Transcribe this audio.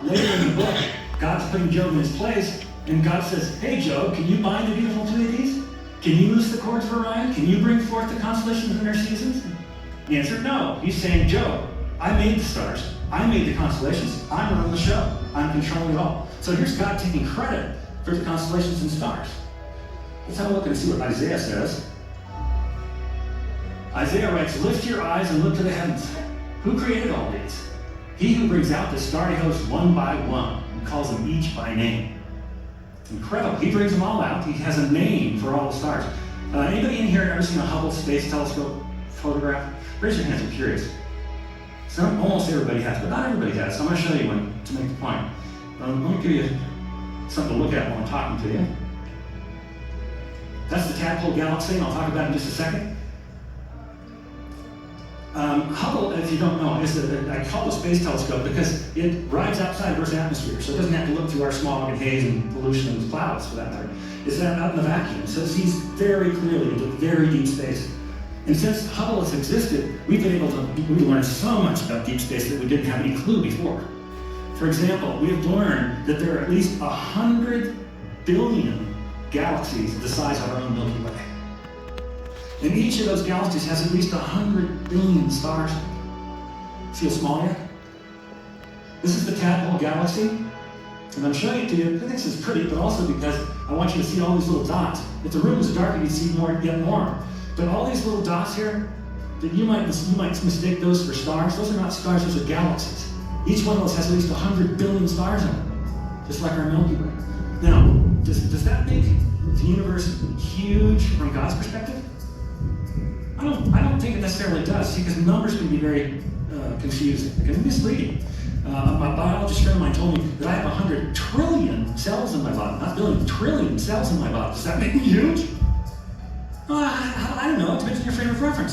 later in the book, God's putting Job in his place, and God says, hey Job, can you bind the beautiful Pleiades? Can you loose the cords of Orion? Can you bring forth the constellations in their seasons? The answer, no. He's saying, Job, I made the stars. I made the constellations. I'm running the show. I'm controlling it all. So here's God taking credit for the constellations and stars. Let's have a look and see what Isaiah says. Isaiah writes, lift your eyes and look to the heavens. Who created all these? He who brings out the starry host one by one and calls them each by name. It's incredible. He brings them all out. He has a name for all the stars. Anybody in here ever seen a Hubble Space Telescope photograph? Raise your hands, I'm curious. Almost everybody has, but not everybody has. So I'm going to show you one to make the point. Let me give you something to look at while I'm talking to you. That's the Tadpole Galaxy, and I'll talk about it in just a second. Hubble, if you don't know, is I call it a space telescope because it rides outside of Earth's atmosphere, so it doesn't have to look through our smog and haze and pollution and clouds, for that matter. It's out in the vacuum, so it sees very clearly into very deep space. And since Hubble has existed, we've learned so much about deep space that we didn't have any clue before. For example, we have learned that there are at least 100 billion galaxies the size of our own Milky Way. And each of those galaxies has at least 100 billion stars. See how small yet? This is the Tadpole Galaxy. And I'm showing it to you. I think this is pretty, but also because I want you to see all these little dots. If the room was darker, you'd see yet more. But all these little dots here, that you might mistake those for stars. Those are not stars, those are galaxies. Each one of those has at least 100 billion stars in it, just like our Milky Way. Now, does that make the universe huge from God's perspective? I don't think it necessarily does, because numbers can be very confusing, it can be misleading. My biologist friend of mine told me that I have 100 trillion cells in my body, not billion, trillion cells in my body. Does that make me huge? I don't know, it depends on your frame of reference.